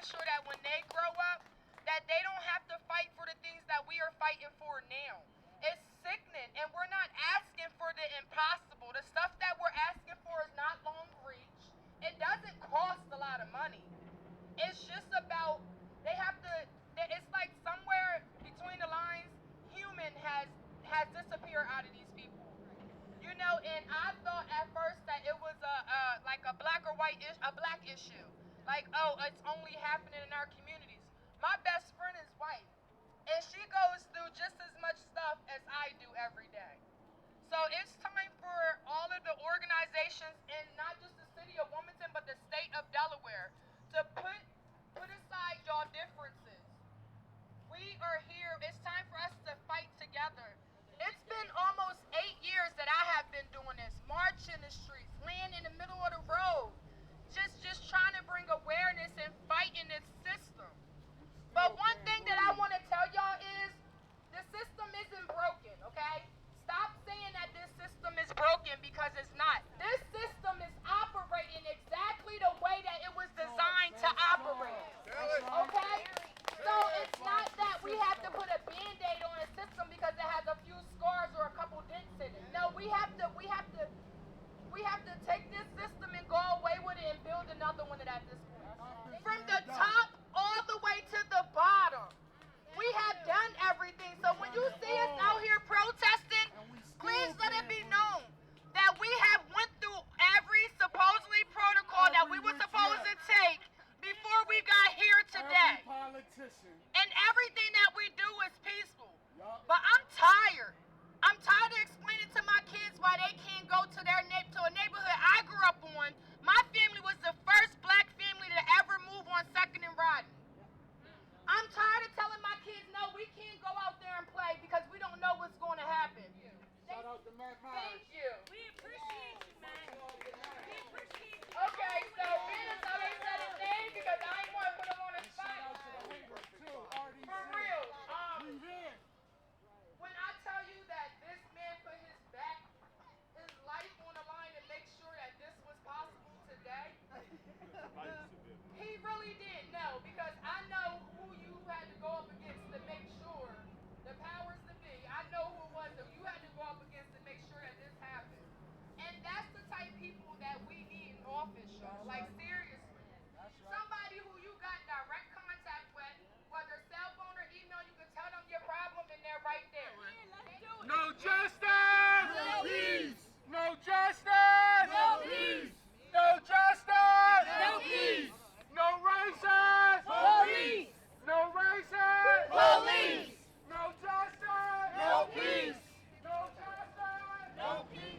making sure that when they grow up, that they don't have to fight for the things that we are fighting for now. It's sickening, and we're not asking for the impossible. The stuff that we're asking for is not long reach. It doesn't cost a lot of money. It's just about, they have to, it's like somewhere between the lines, human has disappeared out of these people. You know, and I thought at first that it was like a black or white a black issue. Like, oh, it's only happening in our communities. My best friend is white, and she goes through just as much stuff as I do every day. So it's time for all of the organizations, and not just the city of Wilmington, but the state of Delaware, to put aside y'all differences. We are here. It's time for us to fight together. It's been almost 8 years that I have been doing this, marching the streets, laying in the middle of the road, just trying to bring awareness and fighting this system. But one thing that I want to tell y'all is the system isn't broken, okay? Stop saying that this system is broken, because it's not. This system is operating exactly the way that it was designed to operate, okay? So it's not that we have to put a Band-Aid on a system because it has a few scars or a couple dents in it. No, we have to take this system and go away with it and build another one at this point. From the top all the way to the bottom, we have done everything. So when you see us out here protesting, please let it be known that we have went through every supposedly protocol that we were supposed to take before we got here today. And everything that we do is peaceful. But I'm tired. I'm tired of explaining to my kids why they can't go to a neighborhood I grew up on. My family was the first black family to ever move on 2nd and Rodney. I'm tired of telling my kids, no, we can't go out there and play because we don't know what's going to happen. Shout out to Matt Myers. Thank you. We appreciate you, Matt. We appreciate you. Okay, so Venus already said his name because I ain't want to put him on the spot. For real. When I tell you that this man put his life on the line to make sure that this was possible today, he really did know, because I know who you had to go up against to make sure, the powers that be, I know who it was that you had to go up against to make sure that this happened. And that's the type of people that we need in office, y'all. Like, seriously. Somebody who you got direct contact with, whether cell phone or email, you can tell them your problem and they're right there. No justice! No peace! No justice! No peace! No justice! No peace! No racist! Police! No racist! Police! No justice! No peace! No justice! No peace!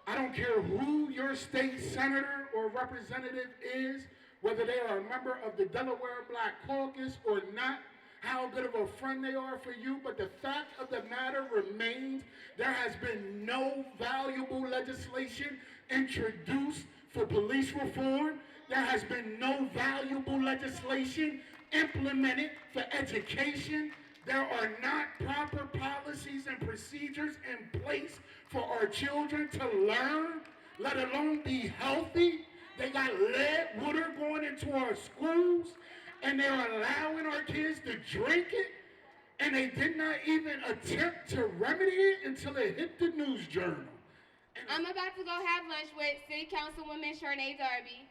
I don't care who your state senator or representative is, whether they are a member of the Delaware Black Caucus or not, how good of a friend they are for you, but the fact of the matter remains there has been no valuable legislation introduced for police reform. There has been no valuable legislation implemented for education. There are not proper policies and procedures in place for our children to learn, let alone be healthy. They got lead water going into our schools, and they're allowing our kids to drink it, and they did not even attempt to remedy it until it hit the news journal. I'm about to go have lunch with City Councilwoman Shernay Darby.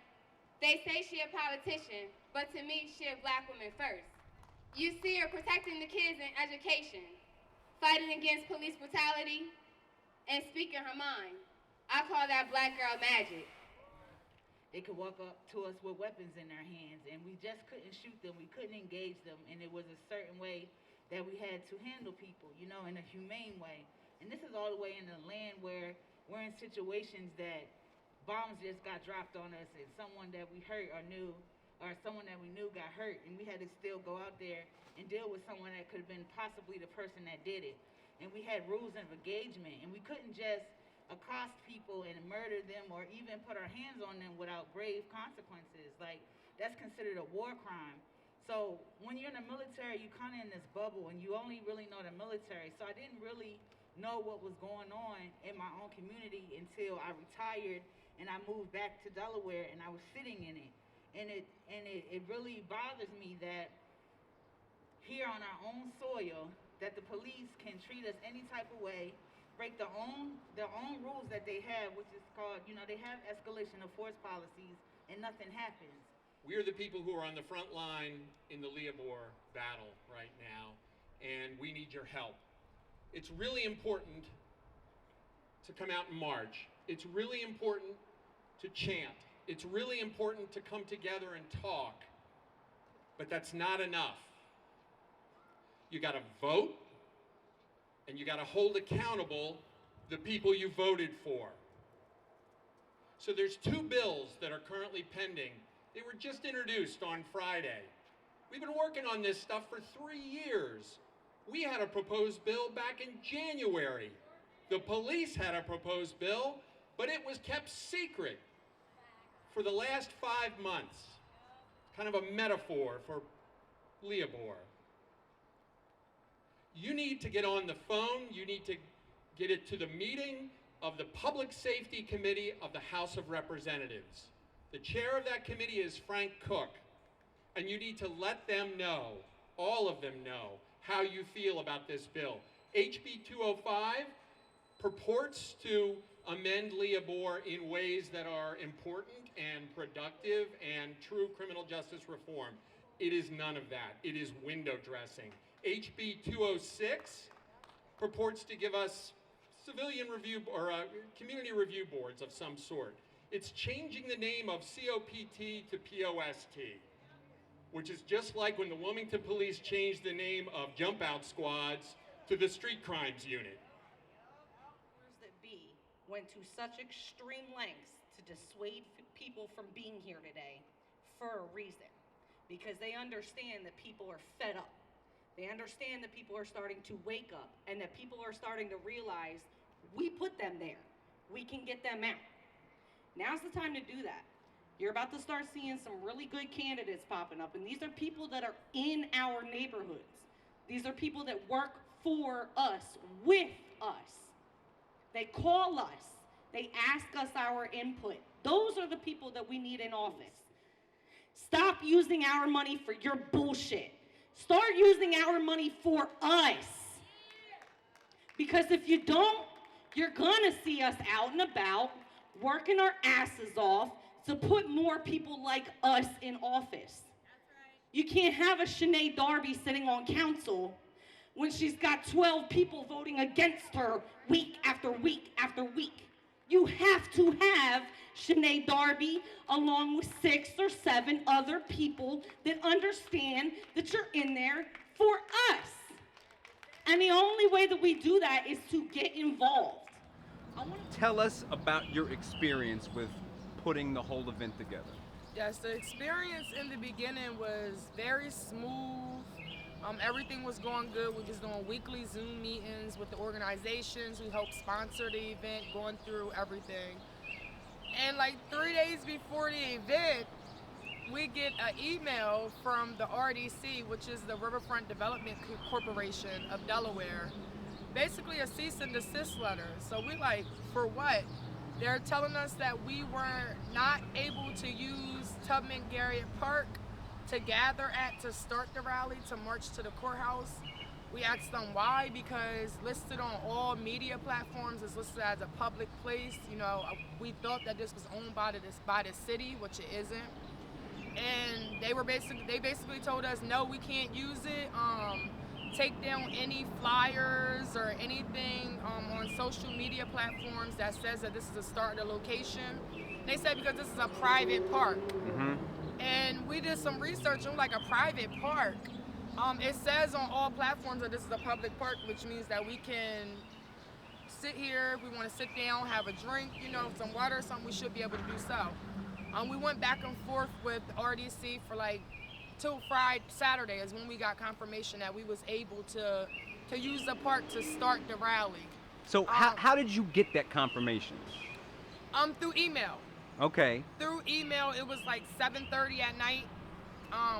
They say she a politician, but to me, she a black woman first. You see her protecting the kids in education, fighting against police brutality, and speaking her mind. I call that black girl magic. they could walk up to us with weapons in their hands, and we just couldn't shoot them, we couldn't engage them, and it was a certain way that we had to handle people, you know, in a humane way. And this is all the way in a land where we're in situations that bombs just got dropped on us, and someone that we hurt or knew, or someone that we knew got hurt, and we had to still go out there and deal with someone that could have been possibly the person that did it. And we had rules of engagement, and we couldn't just accost people and murder them or even put our hands on them without grave consequences. Like, that's considered a war crime. So when you're in the military, you're kind of in this bubble, and you only really know the military. So I didn't really know what was going on in my own community until I retired and I moved back to Delaware, and I was sitting in it. And it really bothers me that here on our own soil, that the police can treat us any type of way, break their own rules that they have, which is called, you know, they have escalation of force policies, and nothing happens. We are the people who are on the front line in the Leobor battle right now, and we need your help. It's really important to come out and march. It's really important to chant. It's really important to come together and talk, but that's not enough. You gotta vote, and you gotta hold accountable the people you voted for. So there's two bills that are currently pending. They were just introduced on Friday. We've been working on this stuff for 3 years. We had a proposed bill back in January. The police had a proposed bill, but it was kept secret for the last 5 months. Kind of a metaphor for Leobor. You need to get on the phone, you need to get it to the meeting of the Public Safety Committee of the House of Representatives. The chair of that committee is Frank Cook, and you need to let them know, all of them know, how you feel about this bill. HB 205 purports to amend Leobor in ways that are important and productive and true criminal justice reform. It is none of that. It is window dressing. HB 206 purports to give us civilian review or community review boards of some sort. It's changing the name of COPT to POST, which is just like when the Wilmington police changed the name of jump out squads to the street crimes unit. Powers that be went to such extreme lengths to dissuade people from being here today for a reason, because they understand that people are fed up. They understand that people are starting to wake up, and that people are starting to realize we put them there. We can get them out. Now's the time to do that. You're about to start seeing some really good candidates popping up, and these are people that are in our neighborhoods. These are people that work for us, with us. They call us. They ask us our input. Those are the people that we need in office. Stop using our money for your bullshit. Start using our money for us. Because if you don't, you're gonna see us out and about, working our asses off to put more people like us in office. You can't have a Sinead Darby sitting on council when she's got 12 people voting against her week after week after week. You have to have Sinead Darby along with 6 or 7 other people that understand that you're in there for us. And the only way that we do that is to get involved. Tell us about your experience with putting the whole event together. Yes, the experience in the beginning was very smooth. Everything was going good. We was doing weekly Zoom meetings with the organizations who helped sponsor the event, going through everything. And like 3 days before the event, we get an email from the RDC, which is the Riverfront Development Corporation of Delaware, basically a cease and desist letter. So we like, for what? They're telling us that we were not able to use Tubman Garriott Park to gather at to start the rally, to march to the courthouse. We asked them why, because listed on all media platforms is listed as a public place. You know, we thought that this was owned by the city, which it isn't. And they basically told us, no, we can't use it. Take down any flyers or anything on social media platforms that says that this is a start of the location. They said because this is a private park. Mm-hmm. And we did some research on like a private park. It says on all platforms that this is a public park, which means that we can sit here, if we want to sit down, have a drink, you know, some water or something, we should be able to do so. We went back and forth with RDC for like till Friday, Saturday is when we got confirmation that we was able to use the park to start the rally. So how did you get that confirmation? Through email. Okay. Through email, it was like 7:30 at night.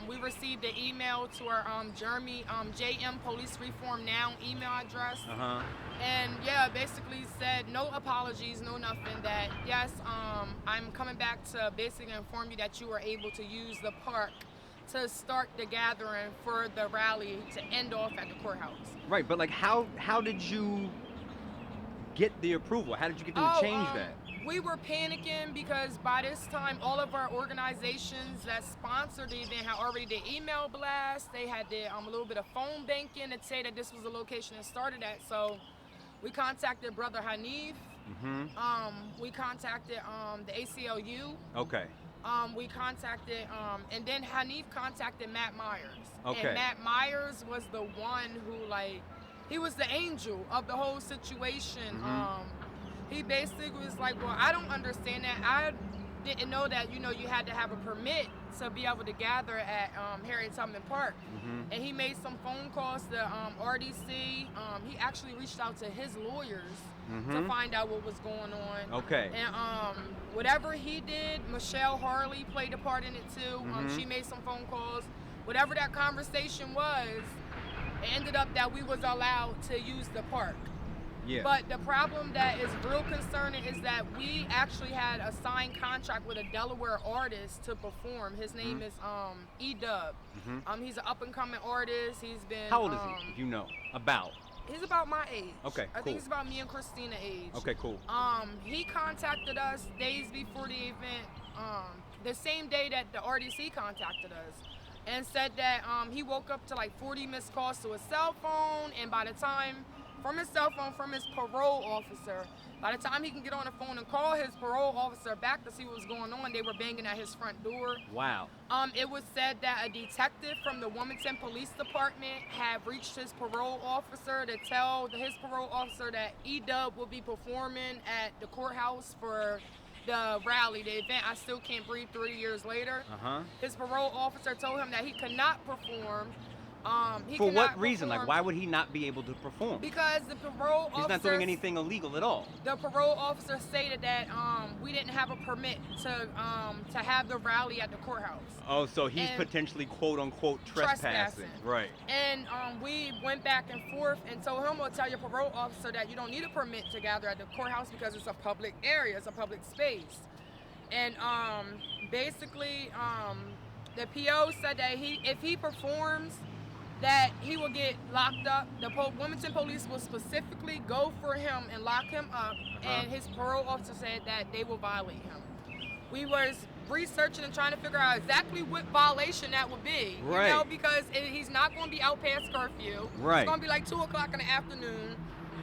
We received an email to our Jeremy JM Police Reform Now email address. Uh-huh. And yeah, basically said no apologies, no nothing. That yes, I'm coming back to basically inform you that you were able to use the park to start the gathering for the rally to end off at the courthouse. Right, but like how did you get the approval? How did you get them to change that? We were panicking because by this time, all of our organizations that sponsored the event had already did email blasts. They had a little bit of phone banking to say that this was the location it started at. So we contacted Brother Hanif. Mm-hmm. We contacted the ACLU. Okay. We contacted, and then Hanif contacted Matt Myers. Okay. And Matt Myers was the one who, like, he was the angel of the whole situation. Mm-hmm. He basically was like, well, I don't understand that. I didn't know that, you know, you had to have a permit to be able to gather at Harriet Tubman Park. Mm-hmm. And he made some phone calls to RDC. He actually reached out to his lawyers to find out what was going on. Okay. And whatever he did, Michelle Harley played a part in it too. She made some phone calls. Whatever that conversation was, it ended up that we was allowed to use the park. Yeah. But the problem that is real concerning is that we actually had a signed contract with a Delaware artist to perform. His name is E-Dub. He's an up-and-coming artist. He's been... How old is he, if you know? About? He's about my age. Okay, I think he's about me and Christina age. Okay, cool. He contacted us days before the event, the same day that the RDC contacted us, and said that he woke up to like 40 missed calls to his cell phone, and by the time... from his cell phone, from his parole officer. By the time he can get on the phone and call his parole officer back to see what was going on, they were banging at his front door. Wow. It was said that a detective from the Wilmington Police Department had reached his parole officer to tell his parole officer that E-Dub will be performing at the courthouse for the rally, the event I Still Can't Breathe 3 years later. His parole officer told him that he could not perform. For what reason? Like, why would he not be able to perform? Because the parole officer... He's not doing anything illegal at all. The parole officer stated that we didn't have a permit to have the rally at the courthouse. Oh, so he's potentially quote-unquote trespassing. Right. And we went back and forth and told him, well, tell your parole officer that you don't need a permit to gather at the courthouse because it's a public area, it's a public space. And basically, the PO said that if he performs, that he will get locked up. The Wilmington police will specifically go for him and lock him up, and his parole officer said that they will violate him. We was researching and trying to figure out exactly what violation that would be, you know, because he's not going to be out past curfew. Right. It's going to be like 2 o'clock in the afternoon.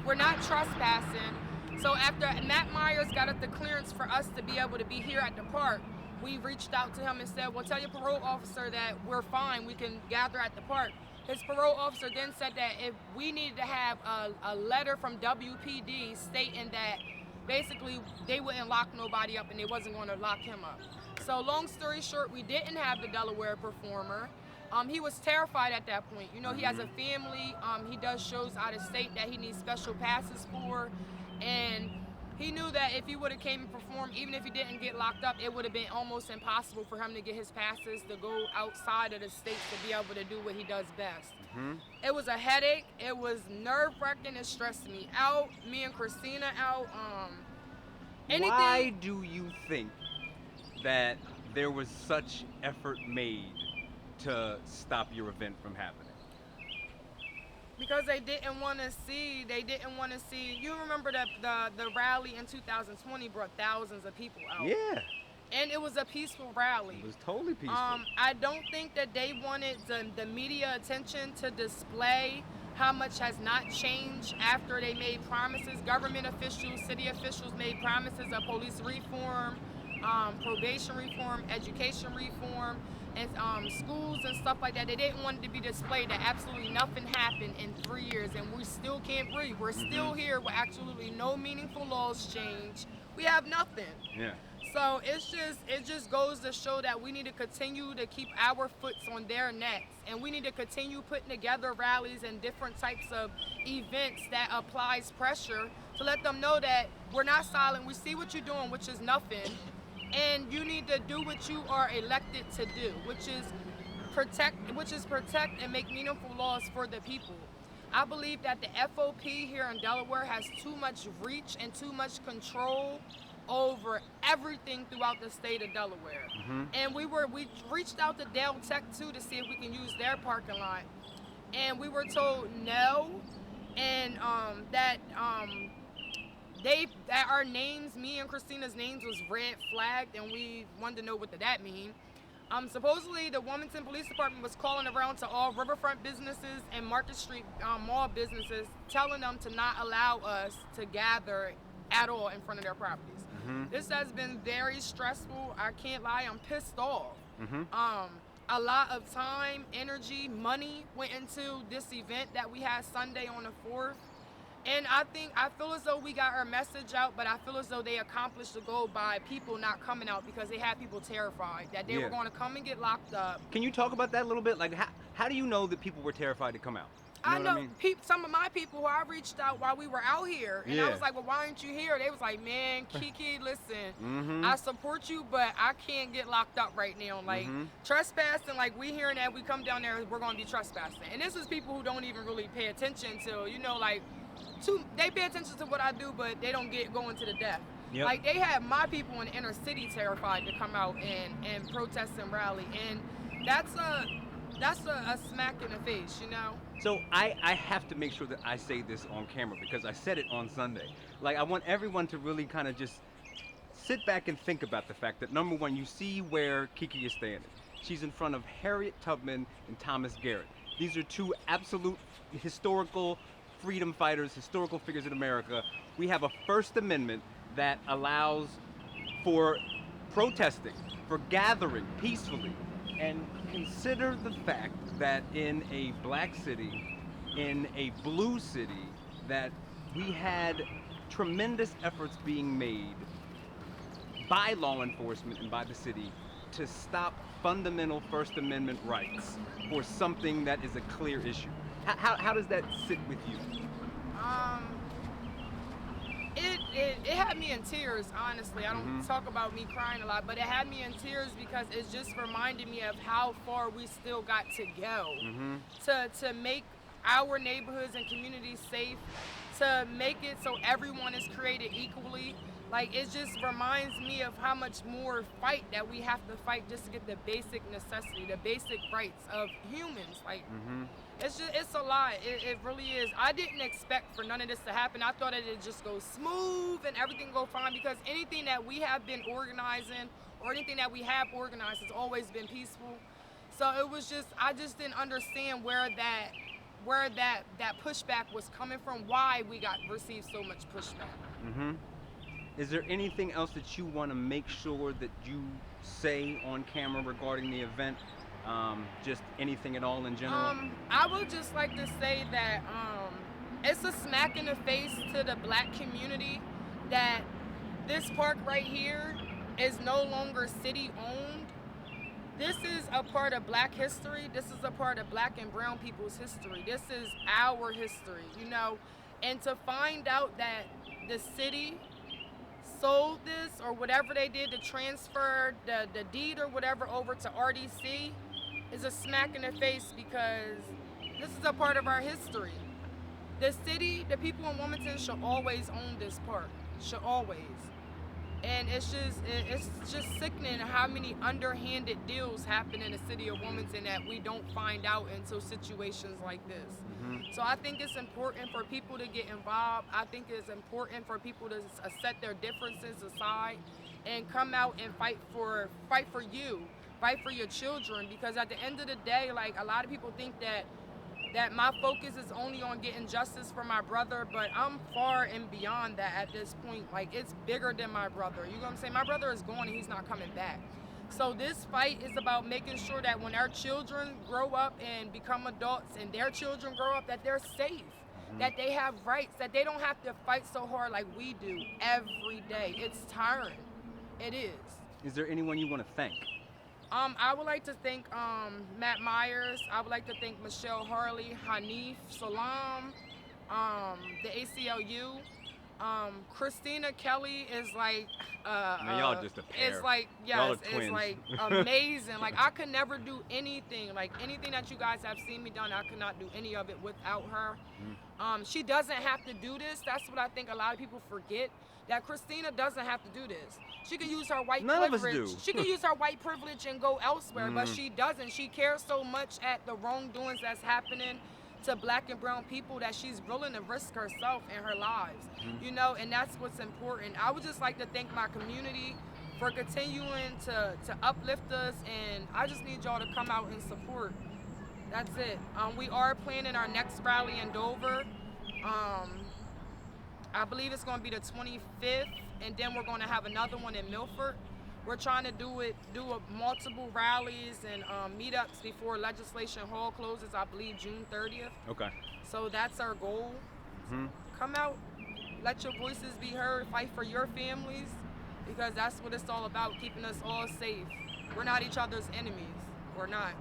We're not trespassing. So after Matt Myers got us the clearance for us to be able to be here at the park, we reached out to him and said, well, tell your parole officer that we're fine, we can gather at the park. His parole officer then said that if we needed to have a letter from WPD stating that basically they wouldn't lock nobody up and they wasn't going to lock him up. So long story short, we didn't have the Delaware performer. He was terrified at that point. You know, he has a family. He does shows out of state that he needs special passes for. And he knew that if he would have came and performed, even if he didn't get locked up, it would have been almost impossible for him to get his passes to go outside of the state to be able to do what he does best. It was a headache. It was nerve-wracking. It stressed me out. Me and Christina out. Why do you think that there was such effort made to stop your event from happening? Because they didn't want to see, you remember that the rally in 2020 brought thousands of people out. Yeah. And it was a peaceful rally. It was totally peaceful. I don't think that they wanted the media attention to display how much has not changed after they made promises. Government officials, city officials made promises of police reform, probation reform, education reform, and schools and stuff like that. They didn't want it to be displayed that absolutely nothing happened in 3 years, and we still can't breathe. We're still here with absolutely no meaningful laws change. We have nothing. Yeah. So it just goes to show that we need to continue to keep our foots on their necks, and we need to continue putting together rallies and different types of events that applies pressure to let them know that we're not silent. We see what you're doing, which is nothing, and you need to do what you are elected to do, which is protect and make meaningful laws for the people. I believe that the FOP here in Delaware has too much reach and too much control over everything throughout the state of Delaware. And we reached out to Dale Tech too to see if we can use their parking lot, and we were told no, and that our names, me and Christina's names, was red flagged, and we wanted to know what did that mean. Supposedly the Wilmington Police Department was calling around to all riverfront businesses and Market Street mall businesses, telling them to not allow us to gather at all in front of their properties. This has been very stressful. I can't lie, I'm pissed off. A lot of time, energy, money went into this event that we had Sunday on the 4th. And I feel as though we got our message out, but I feel as though they accomplished the goal by people not coming out because they had people terrified that they were going to come and get locked up. Can you talk about that a little bit? Like, how do you know that people were terrified to come out? You know I know some of my people who I reached out while we were out here, and I was like, well, why aren't you here? They was like, man, Kiki, listen, I support you, but I can't get locked up right now. Like, trespassing, like, we hearing that we come down there, we're going to be trespassing. And this is people who don't even really pay attention to, you know, like, they pay attention to what I do, but they don't get going to the death. Like, they had my people in the inner city terrified to come out and protest and rally, and that's a smack in the face, you know? So I have to make sure that I say this on camera because I said it on Sunday. Like, I want everyone to really kind of just sit back and think about the fact that, number one, you see where Kiki is standing. She's in front of Harriet Tubman and Thomas Garrett. These are two absolute historical freedom fighters, historical figures in America. We have a First Amendment that allows for protesting, for gathering peacefully. And consider the fact that in a black city, in a blue city, that we had tremendous efforts being made by law enforcement and by the city to stop fundamental First Amendment rights for something that is a clear issue. How does that sit with you? It had me in tears, honestly. I don't talk about me crying a lot, but it had me in tears because it just reminded me of how far we still got to go to make our neighborhoods and communities safe, to make it so everyone is created equally. Like, it just reminds me of how much more fight that we have to fight just to get the basic necessity, the basic rights of humans. Like, it's a lot. It really is. I didn't expect for none of this to happen. I thought it'd just go smooth and everything go fine because anything that we have been organizing or anything that we have organized has always been peaceful. So it was just, I just didn't understand where that pushback was coming from, why we received so much pushback. Is there anything else that you want to make sure that you say on camera regarding the event? Just anything at all in general? I would just like to say that it's a smack in the face to the black community that this park right here is no longer city owned. This is a part of black history. This is a part of black and brown people's history. This is our history, you know? And to find out that the city sold this or whatever they did to transfer the deed or whatever over to RDC is a smack in the face because this is a part of our history. The city, the people in Wilmington should always own this park, should always. And it's just sickening how many underhanded deals happen in the city of Wilmington that we don't find out until situations like this. So I think it's important for people to get involved. I think it's important for people to set their differences aside and come out and fight for you, fight for your children. Because at the end of the day, like, a lot of people think that that my focus is only on getting justice for my brother, but I'm far and beyond that at this point. Like, it's bigger than my brother. You know what I'm saying? My brother is gone and he's not coming back. So this fight is about making sure that when our children grow up and become adults and their children grow up, that they're safe, that they have rights, that they don't have to fight so hard like we do every day. It's tiring. It is. Is there anyone you want to thank? I would like to thank Matt Myers. I would like to thank Michelle Harley, Hanif, Salam, the ACLU. Christina Kelly is like, Man, y'all just a pair. It's like, Y'all yes, are twins. it's like amazing. Like, I could never do anything. Like, anything that you guys have seen me done, I could not do any of it without her. She doesn't have to do this. That's what I think a lot of people forget. That Christina doesn't have to do this. She can use her white None privilege. of us do. She can use her white privilege and go elsewhere, but she doesn't. She cares so much at the wrongdoings that's happening to black and brown people that she's willing to risk herself and her lives. You know, and that's what's important. I would just like to thank my community for continuing to uplift us, and I just need y'all to come out and support. That's it. We are planning our next rally in Dover. I believe it's going to be the 25th, and then we're going to have another one in Milford. We're trying to do multiple rallies and meetups before Legislation Hall closes, I believe June 30th. Okay. So that's our goal. Come out, let your voices be heard, fight for your families, because that's what it's all about, keeping us all safe. We're not each other's enemies. We're not.